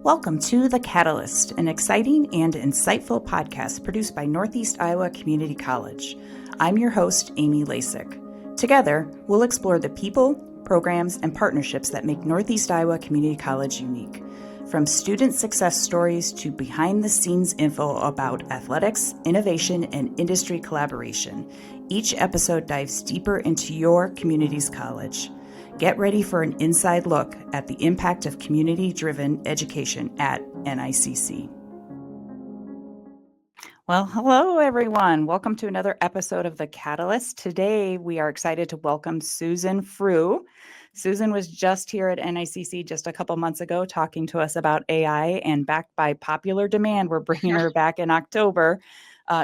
Welcome to The Catalyst, an exciting and insightful podcast produced by Northeast Iowa Community College. I'm your host, Amy Lasik. Together, we'll explore the people, programs, and partnerships that make Northeast Iowa Community College unique. From student success stories to behind-the-scenes info about athletics, innovation, and industry collaboration, each episode dives deeper into your community's college. Get ready for an inside look at the impact of community-driven education at NICC. Well, hello, everyone. Welcome to another episode of The Catalyst. Today, we are excited to welcome Susan Frew. Susan was just here at NICC just a couple months ago talking to us about AI, and backed by popular demand, we're bringing her back in October.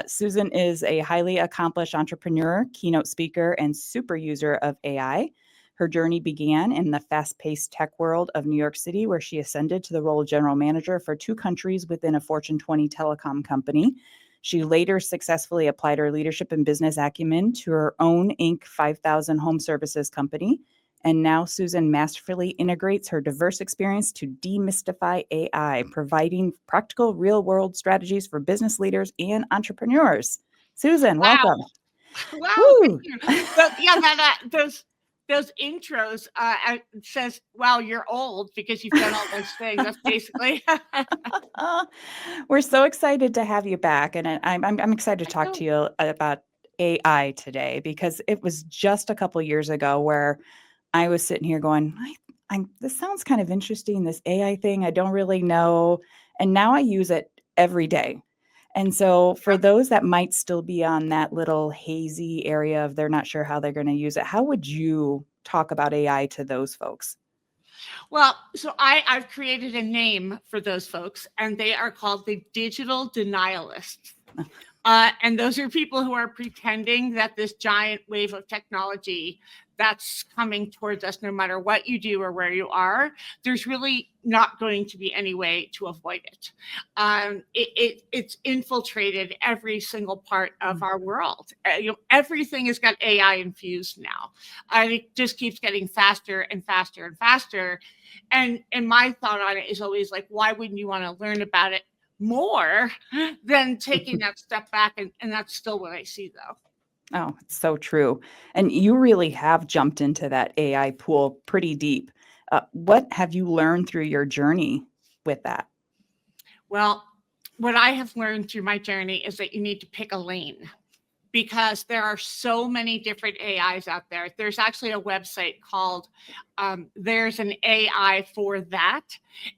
Susan is a highly accomplished entrepreneur, keynote speaker, and super user of AI. Her journey began in the fast-paced tech world of New York City, where she ascended to the role of general manager for 2 countries within a Fortune 20 telecom company. She later successfully applied her leadership and business acumen to her own Inc. 5000 home services company. And now Susan masterfully integrates her diverse experience to demystify AI, providing practical real-world strategies for business leaders and entrepreneurs. Susan, welcome. Wow, Woo! thank you. So, yeah, those intros says, wow, you're old because you've done all those things. That's basically. We're so excited to have you back, and I'm excited to talk to you about AI today, because it was just a couple years ago where I was sitting here going, this sounds kind of interesting, this AI thing. I don't really know, and now I use it every day. And so for those that might still be on that little hazy area of they're not sure how they're going to use it, how would you talk about AI to those folks? Well, so I've created a name for those folks, and they are called the digital denialists. And those are people who are pretending that this giant wave of technology that's coming towards us, no matter what you do or where you are, there's really not going to be any way to avoid it. It's infiltrated every single part of our world. Everything has got AI infused now, and it just keeps getting faster and faster and faster. And my thought on it is always like, why wouldn't you want to learn about it more than taking that step back? And that's still what I see, though. Oh, it's so true. And you really have jumped into that AI pool pretty deep. What have you learned through your journey with that? Well, what I have learned through my journey is that you need to pick a lane, because there are so many different AIs out there. There's actually a website called There's an AI for That.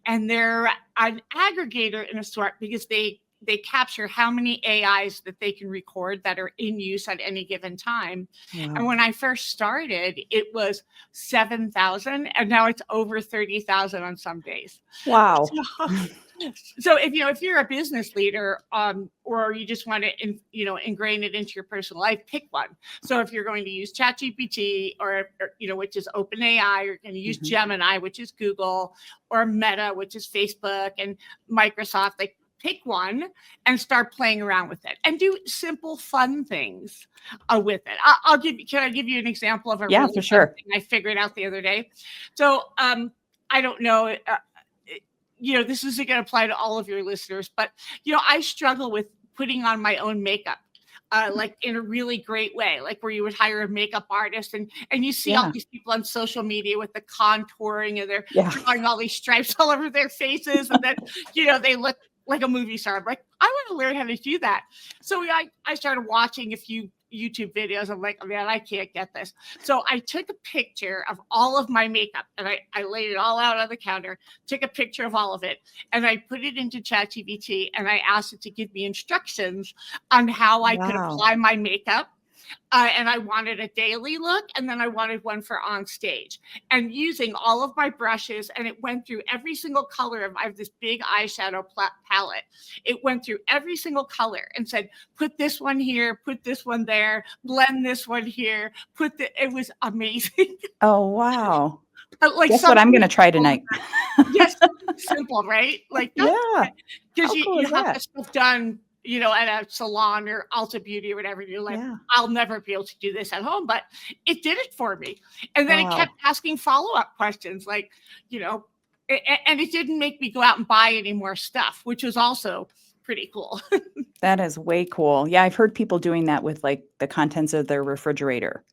And they're an aggregator in a sort, because they capture how many AIs that they can record that are in use at any given time. Wow. And when I first started, it was 7,000, and now it's over 30,000 on some days. Wow. So if you're a business leader, or you just want to ingrain it into your personal life, pick one. So if you're going to use ChatGPT, or which is OpenAI, or you're going to use Gemini, which is Google, or Meta, which is Facebook, and Microsoft, like, pick one and start playing around with it, and do simple, fun things with it. Can I give you an example of a really for sure thing I figured out the other day? So I don't know. This isn't going to apply to all of your listeners, but I struggle with putting on my own makeup, like in a really great way, like where you would hire a makeup artist, and you see all these people on social media with the contouring, and they're drawing all these stripes all over their faces, and then they look like a movie star. I'm like, I want to learn how to do that. So I started watching a few YouTube videos. I'm like, oh, man, I can't get this. So I took a picture of all of my makeup, and I laid it all out on the counter, took a picture of all of it, and I put it into ChatGPT, and I asked it to give me instructions on how I could apply my makeup. And I wanted a daily look, and then I wanted one for on stage, and using all of my brushes. And it went through every single color I have this big eyeshadow palette. It went through every single color and said, put this one here, put this one there, blend this one here, it was amazing. Oh, wow. Like, guess what I'm going to try tonight. Yes, simple, right? Like, yeah. Because you have this stuff done, at a salon or Ulta Beauty or whatever. You're like, I'll never be able to do this at home, but it did it for me. And then it kept asking follow-up questions like, And it didn't make me go out and buy any more stuff, which was also pretty cool. That is way cool. Yeah, I've heard people doing that with like the contents of their refrigerator.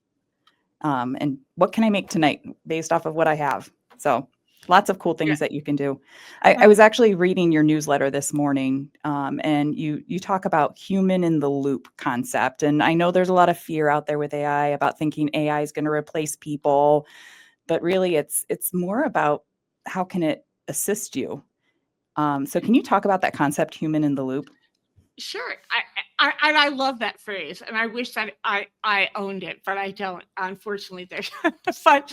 And what can I make tonight based off of what I have? So lots of cool Yeah. things that you can do. I was actually reading your newsletter this morning, and you talk about human in the loop concept. And I know there's a lot of fear out there with AI about thinking AI is going to replace people, but really it's more about how can it assist you. So can you talk about that concept, human in the loop? Sure. I love that phrase, and I wish that I owned it, but I don't. Unfortunately, there's but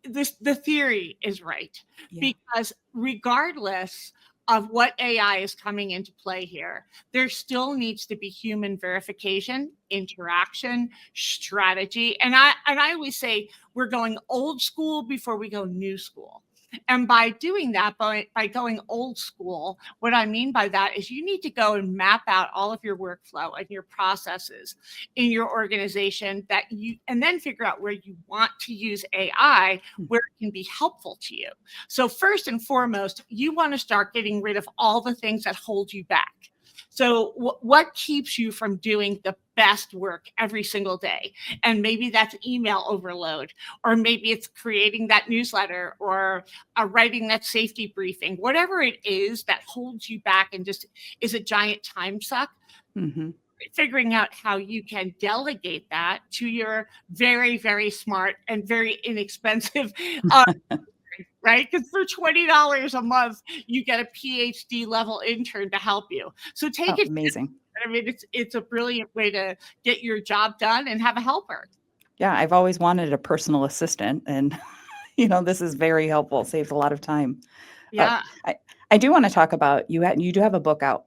the theory is right, Yeah. because regardless of what AI is coming into play here, there still needs to be human verification, interaction, strategy, and I always say we're going old school before we go new school. And by doing that, by going old school, what I mean by that is you need to go and map out all of your workflow and your processes in your organization, and then figure out where you want to use AI, where it can be helpful to you. So first and foremost, you want to start getting rid of all the things that hold you back. So what keeps you from doing the best work every single day? And maybe that's email overload, or maybe it's creating that newsletter, or writing that safety briefing, whatever it is that holds you back and just is a giant time suck. Mm-hmm. Figuring out how you can delegate that to your very, very smart and very inexpensive right? Because for $20 a month, you get a PhD level intern to help you. So take Oh, it. amazing. I mean, it's a brilliant way to get your job done and have a helper. Yeah, I've always wanted a personal assistant, and this is very helpful. Saves a lot of time. Uh, Yeah. I I do want to talk about you do have a book out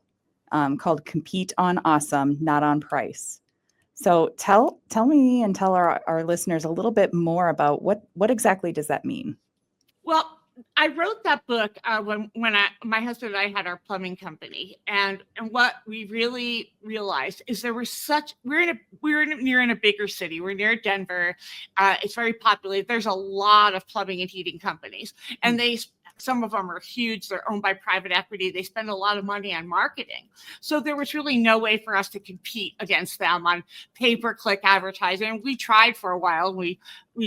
called "Compete on Awesome, Not on Price." So tell me and tell our listeners a little bit more about what exactly does that mean? Well, I wrote that book when my husband and I had our plumbing company, and what we really realized is there was such we're in a bigger city. We're near Denver. It's very populated. There's a lot of plumbing and heating companies, and some of them are huge. They're owned by private equity. They spend a lot of money on marketing. So there was really no way for us to compete against them on pay-per-click advertising. We tried for a while. We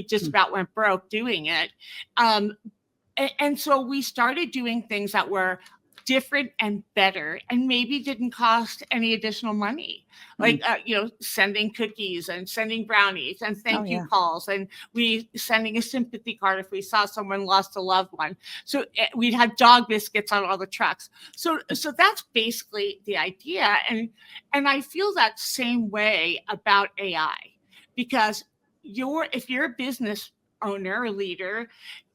just about went broke doing it. And so we started doing things that were different and better, and maybe didn't cost any additional money, like sending cookies and sending brownies and Oh thank you yeah. calls, and we sending a sympathy card if we saw someone lost a loved one. So we'd have dog biscuits on all the trucks. So that's basically the idea, and I feel that same way about AI, because if you're a business owner or leader,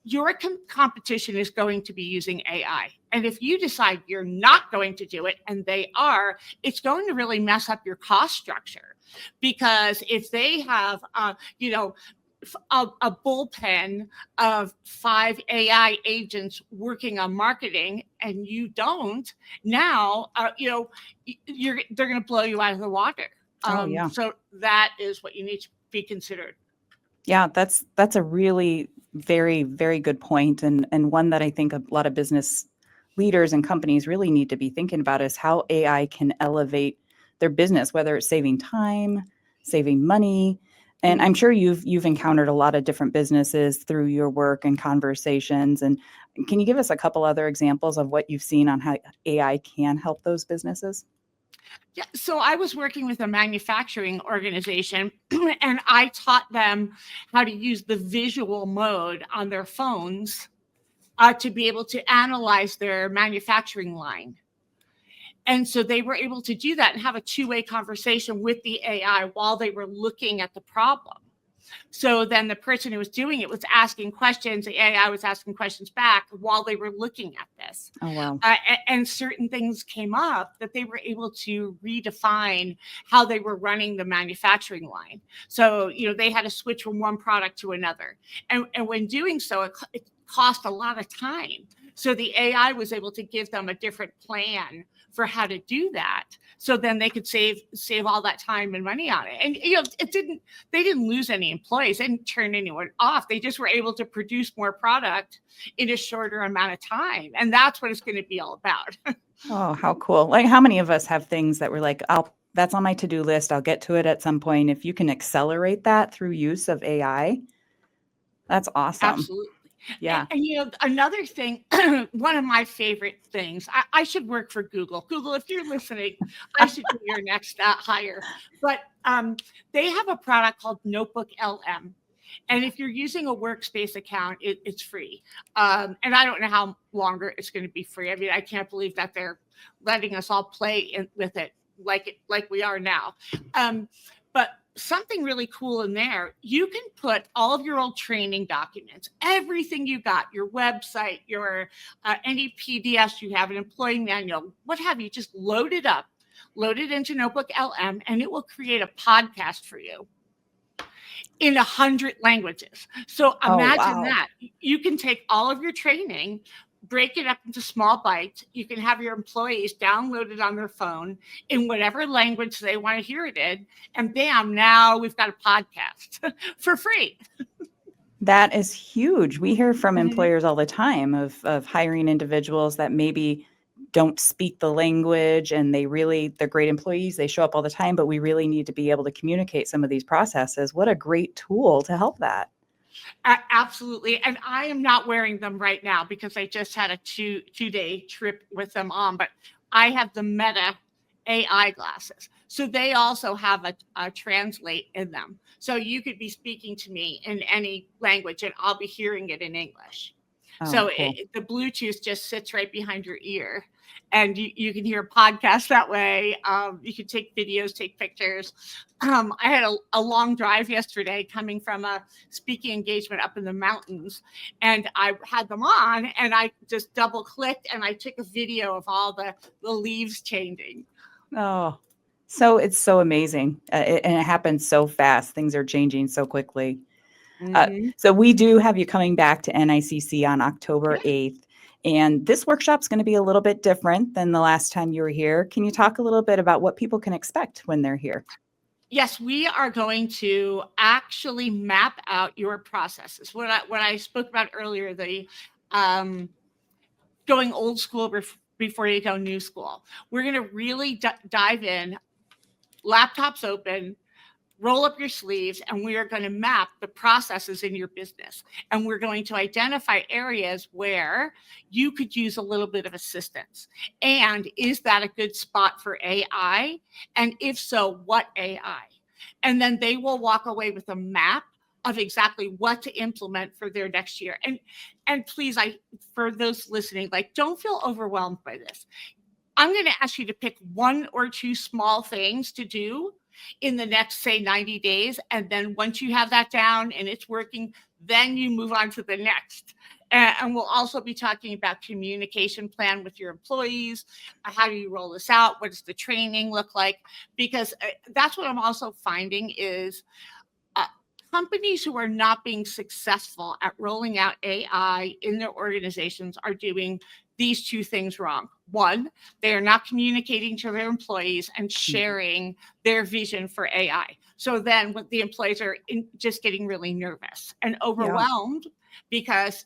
your competition is going to be using AI. And if you decide you're not going to do it and they are, it's going to really mess up your cost structure. Because if they have, a bullpen of 5 AI agents working on marketing and you don't, now, they're going to blow you out of the water. Oh yeah. So that is what you need to be considered. Yeah, that's a really very, very good point, and one that I think a lot of business leaders and companies really need to be thinking about is how AI can elevate their business, whether it's saving time, saving money. And I'm sure you've encountered a lot of different businesses through your work and conversations. And can you give us a couple other examples of what you've seen on how AI can help those businesses? Yeah, so I was working with a manufacturing organization and I taught them how to use the visual mode on their phones to be able to analyze their manufacturing line. And so they were able to do that and have a two-way conversation with the AI while they were looking at the problem. So then the person who was doing it was asking questions. The AI was asking questions back while they were looking at this. Oh wow. And certain things came up that they were able to redefine how they were running the manufacturing line. So, they had to switch from one product to another. And when doing so, it cost a lot of time So the AI was able to give them a different plan for how to do that. So then they could save all that time and money on it. And they didn't lose any employees, they didn't turn anyone off. They just were able to produce more product in a shorter amount of time. And that's what it's going to be all about. Oh, how cool. Like, how many of us have things that we're like, that's on my to-do list. I'll get to it at some point. If you can accelerate that through use of AI, that's awesome. Absolutely. Yeah. And another thing, one of my favorite things, I should work for Google. Google, if you're listening, I should be your next hire. But they have a product called Notebook LM. And if you're using a workspace account, it's free. And I don't know how longer it's going to be free. I mean, I can't believe that they're letting us all play with it like we are now. But something really cool in there, you can put all of your old training documents, everything you got, your website, your any PDFs you have, an employee manual, what have you, just load it up, load it into Notebook LM, and it will create a podcast for you in 100 languages. So imagine that. You can take all of your training, break it up into small bites. You can have your employees download it on their phone in whatever language they want to hear it in. And bam, now we've got a podcast for free. That is huge. We hear from employers all the time of hiring individuals that maybe don't speak the language, and they're great employees. They show up all the time, but we really need to be able to communicate some of these processes. What a great tool to help that. Absolutely. And I am not wearing them right now because I just had a two-day trip with them on, but I have the Meta AI glasses. So they also have a translate in them. So you could be speaking to me in any language and I'll be hearing it in English. So cool. The Bluetooth just sits right behind your ear, and you can hear a podcast that way. You can take videos, take pictures. I had a long drive yesterday coming from a speaking engagement up in the mountains, and I had them on, and I just double clicked, and I took a video of all the leaves changing. Oh, so it's so amazing. And it happens so fast. Things are changing so quickly. So we do have you coming back to NICC on October 8th. And this workshop's going to be a little bit different than the last time you were here. Can you talk a little bit about what people can expect when they're here? Yes, we are going to actually map out your processes. What I spoke about earlier, the going old school before you go new school. We're going to really dive in, laptops open, roll up your sleeves, and we are going to map the processes in your business. And we're going to identify areas where you could use a little bit of assistance. And is that a good spot for AI? And if so, what AI? And then they will walk away with a map of exactly what to implement for their next year. And please, for those listening, don't feel overwhelmed by this. I'm going to ask you to pick one or two small things to do in the next, say, 90 days. And then once you have that down and it's working, then you move on to the next. And we'll also be talking about communication plan with your employees. How do you roll this out? What does the training look like? Because that's what I'm also finding is companies who are not being successful at rolling out AI in their organizations are doing these two things wrong. One, they are not communicating to their employees and sharing their vision for AI. So then the employees are just getting really nervous and overwhelmed because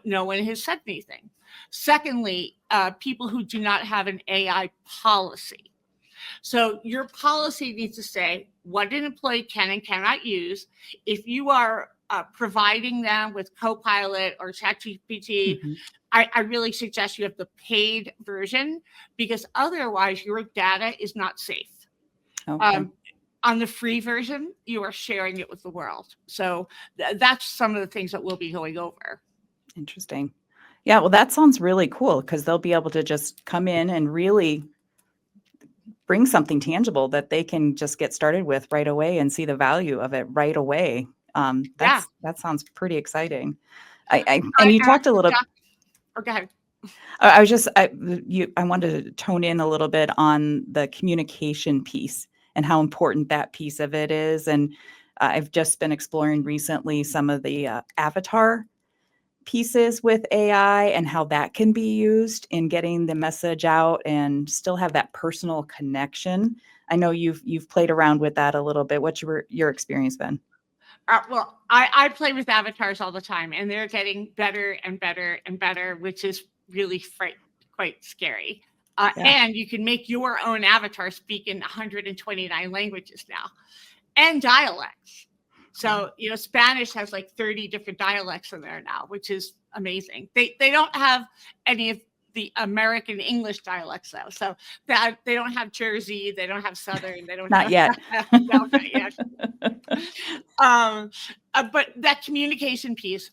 no one has said anything. Secondly, people who do not have an AI policy. So your policy needs to say what an employee can and cannot use. If you are providing them with Copilot or ChatGPT, I really suggest you have the paid version, because otherwise your data is not safe. On the free version, you are sharing it with the world. So that's some of the things that we'll be going over. Interesting. Yeah, well, that sounds really cool, because they'll be able to just come in and really bring something tangible that they can just get started with right away and see the value of it right away. That sounds pretty exciting. And you talked a little. Go ahead. I wanted to tone in a little bit on the communication piece and how important that piece of it is. And I've just been exploring recently some of the avatar pieces with AI and how that can be used in getting the message out and still have that personal connection? I know you've played around with that a little bit. What's your experience been? Well, I play with avatars all the time, and they're getting better and better and better, which is really quite scary. Yeah. And you can make your own avatar speak in 129 languages now and dialects. So, Spanish has like 30 different dialects in there now, which is amazing. They don't have any of the American English dialects though. So that they don't have Jersey, they don't have Southern, they don't Not have yet. no, not yet. But that communication piece,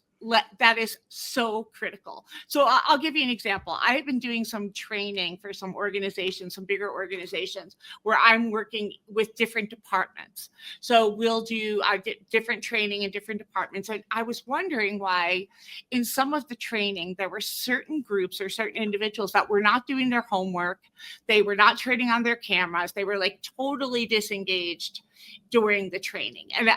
that is so critical. So I'll give you an example. I have been doing some training for some organizations, some bigger organizations, where I'm working with different departments. So we'll do different training in different departments. And I was wondering why in some of the training, there were certain groups or certain individuals that were not doing their homework. They were not turning on their cameras. They were like totally disengaged during the training. And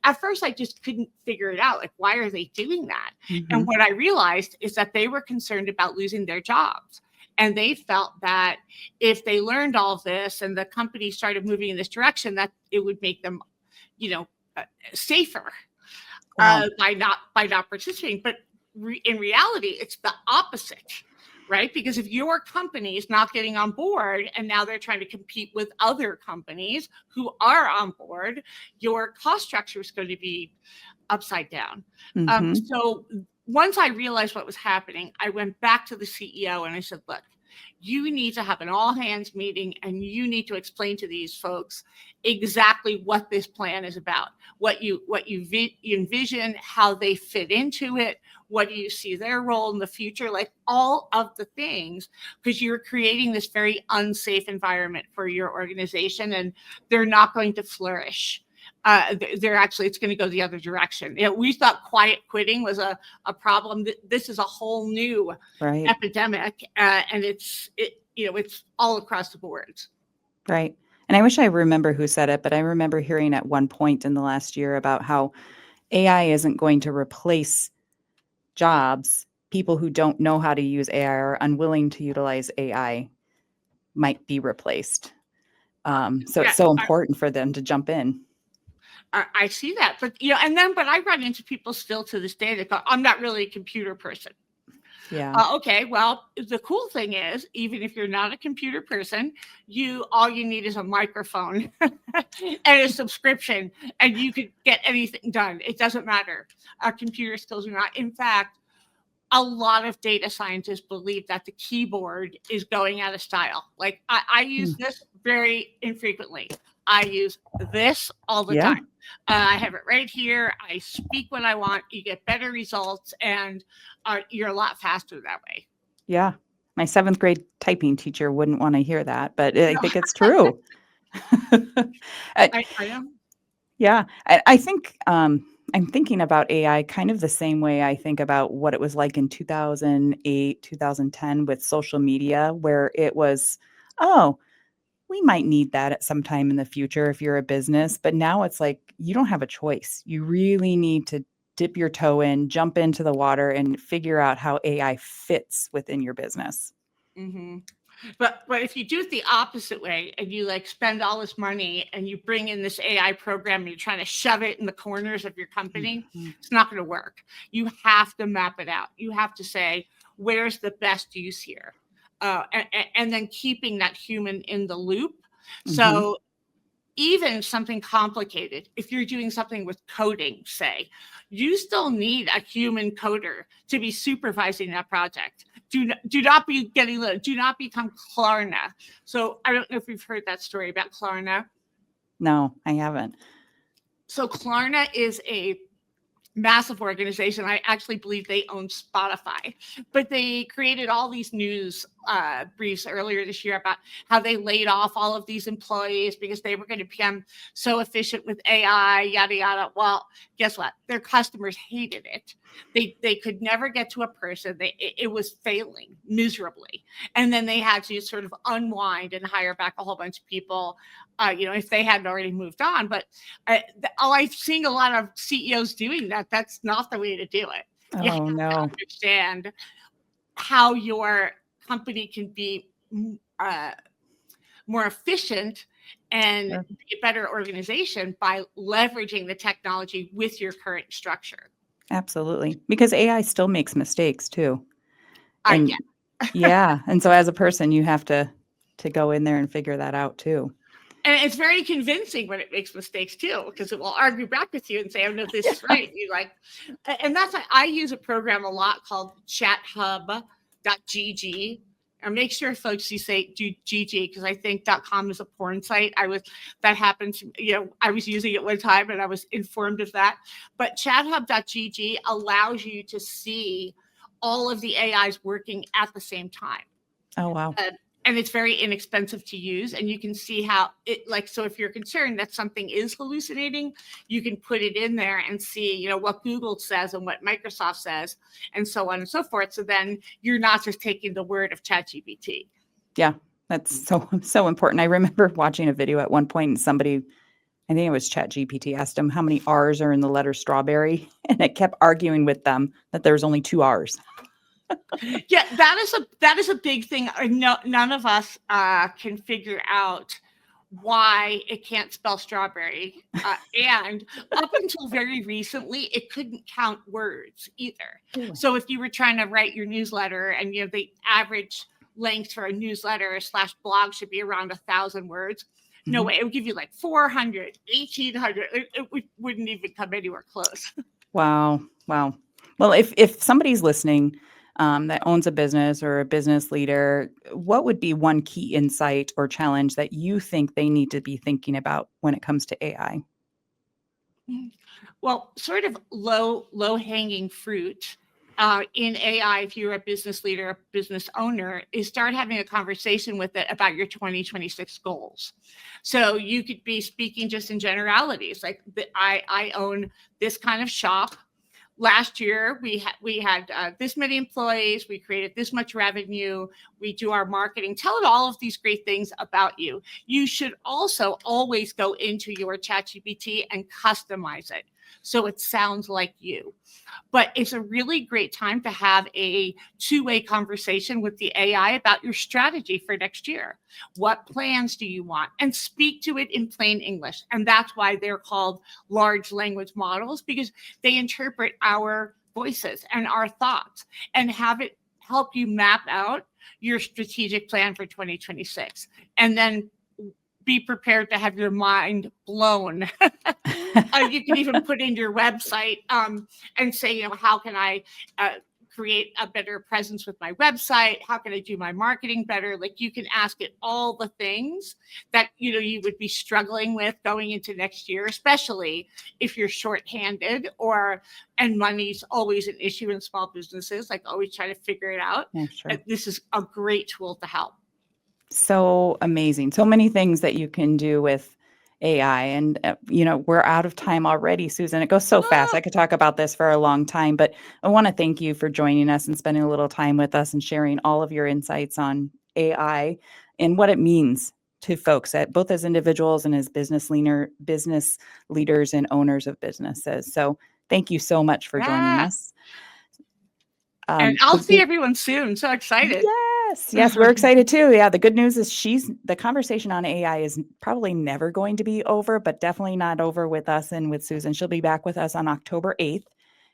at first I just couldn't figure it out. Like, why are they doing that? Mhm. And what I realized is that they were concerned about losing their jobs. And they felt that if they learned all of this and the company started moving in this direction, that it would make them, safer Wow. by not participating. But in reality, it's the opposite. Right? Because if your company is not getting on board and now they're trying to compete with other companies who are on board, your cost structure is going to be upside down. Mhm. So once I realized what was happening, I went back to the CEO and I said, look, you need to have an all hands meeting and you need to explain to these folks exactly what this plan is about, what you envision, how they fit into it, what do you see their role in the future, like all of the things, because you're creating this very unsafe environment for your organization and they're not going to flourish. It's going to go the other direction. We thought quiet quitting was a problem. This is a whole new Right. epidemic, and it's all across the board. Right. And I wish I remember who said it, but I remember hearing at one point in the last year about how AI isn't going to replace jobs. People who don't know how to use AI or unwilling to utilize AI might be replaced. So Yeah, it's so important for them to jump in. I see that, but but I run into people still to this day that go, "I'm not really a computer person." Yeah. Okay, well, the cool thing is, even if you're not a computer person, all you need is a microphone and a subscription, and you could get anything done. It doesn't matter. Computer skills are not. In fact, a lot of data scientists believe that the keyboard is going out of style. Like I use this very infrequently. I use this all the Yeah. time. I have it right here. I speak when I want. You get better results, and you're a lot faster that way. Yeah. My 7th grade typing teacher wouldn't want to hear that, but I think it's true. I am. Yeah. I think I'm thinking about AI kind of the same way I think about what it was like in 2008, 2010 with social media, where it was, oh, we might need that at some time in the future if you're a business. But now it's like you don't have a choice. You really need to dip your toe in, jump into the water, and figure out how AI fits within your business. Mm-hmm. But if you do it the opposite way and you like spend all this money and you bring in this AI program and you're trying to shove it in the corners of your company, Mhm. it's not going to work. You have to map it out. You have to say, where's the best use here? And then keeping that human in the loop. Mhm. So even something complicated, if you're doing something with coding, say, you still need a human coder to be supervising that project. Do not become Klarna. So I don't know if you've heard that story about Klarna. No, I haven't. So Klarna is a massive organization. I actually believe they own Spotify, but they created all these news briefs earlier this year about how they laid off all of these employees because they were going to become so efficient with AI, yada, yada. Well, guess what? Their customers hated it. They could never get to a person. It was failing miserably. And then they had to sort of unwind and hire back a whole bunch of people, if they hadn't already moved on. But I've seen a lot of CEOs doing that. That's not the way to do it. You have Oh, to no. understand how your company can be uh, more efficient and Sure. be a better organization by leveraging the technology with your current structure. Absolutely. Because AI still makes mistakes too. Yeah. And yeah. And so as a person, you have to go in there and figure that out too. And it's very convincing when it makes mistakes too, because it will argue back with you and say, "Oh no, this is right." You like, and that's why I use a program a lot called ChatHub.gg. And make sure, folks, you say do GG, because I think .com is a porn site. That happened to, I was using it one time and I was informed of that. But ChatHub.gg allows you to see all of the AIs working at the same time. Oh, wow. And it's very inexpensive to use, and you can see how it, like, so if you're concerned that something is hallucinating, you can put it in there and see, what Google says and what Microsoft says and so on and so forth. So then you're not just taking the word of ChatGPT. Yeah. That's so important. I remember watching a video at one point and somebody, I think it was ChatGPT, asked them how many R's are in the letter strawberry, and it kept arguing with them that there's only 2 R's. Yeah, that is a big thing. No, none of us can figure out why it can't spell strawberry. And up until very recently, it couldn't count words either. Really? So if you were trying to write your newsletter, and the average length for a newsletter / blog should be around 1,000 words. No way, it would give you like 400, 1,800. It wouldn't even come anywhere close. Wow. Wow. Well, if somebody's listening that owns a business or a business leader, what would be one key insight or challenge that you think they need to be thinking about when it comes to AI? Well, sort of low hanging fruit in AI, if you're a business leader, a business owner, is start having a conversation with it about your 2026 goals. So you could be speaking just in generalities, like I own this kind of shop. Last year, we had this many employees. We created this much revenue. We do our marketing. Tell it all of these great things about you. You should also always go into your ChatGPT and customize it so it sounds like you. But it's a really great time to have a two-way conversation with the AI about your strategy for next year. What plans do you want? And speak to it in plain English. And that's why they're called large language models, because they interpret our voices and our thoughts and have it help you map out your strategic plan for 2026. And then be prepared to have your mind blown. You can even put in your website and say, how can I create a better presence with my website? How can I do my marketing better? Like, you can ask it all the things that, you would be struggling with going into next year, especially if you're shorthanded and money's always an issue in small businesses, like always try to figure it out. Yeah, sure. This is a great tool to help. So amazing. So many things that you can do with AI. And, we're out of time already, Susan. It goes so fast. I could talk about this for a long time, but I want to thank you for joining us and spending a little time with us and sharing all of your insights on AI and what it means to folks, both as individuals and as business leaders and owners of businesses. So thank you so much for joining us. And I'll see everyone soon. So excited. Yes, we're excited too. Yeah, the good news is the conversation on AI is probably never going to be over, but definitely not over with us and with Susan. She'll be back with us on October 8th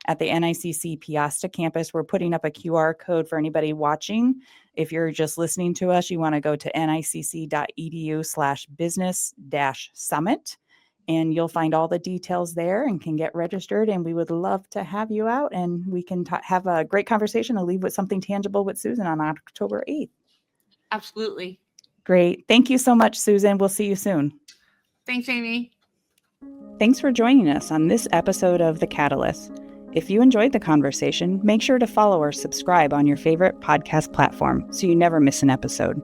at the NICC Piasta campus. We're putting up a QR code for anybody watching. If you're just listening to us, you want to go to nicc.edu/business-summit. And you'll find all the details there and can get registered. And we would love to have you out, and we can have a great conversation and leave with something tangible with Susan on October 8th. Absolutely. Great. Thank you so much, Susan. We'll see you soon. Thanks, Amy. Thanks for joining us on this episode of The Catalyst. If you enjoyed the conversation, make sure to follow or subscribe on your favorite podcast platform so you never miss an episode.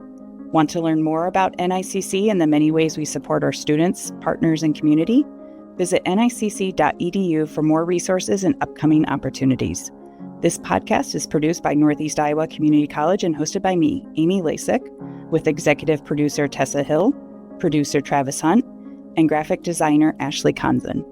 Want to learn more about NICC and the many ways we support our students, partners, and community? Visit nicc.edu for more resources and upcoming opportunities. This podcast is produced by Northeast Iowa Community College and hosted by me, Amy Lasik, with executive producer Tessa Hill, producer Travis Hunt, and graphic designer Ashley Konzen.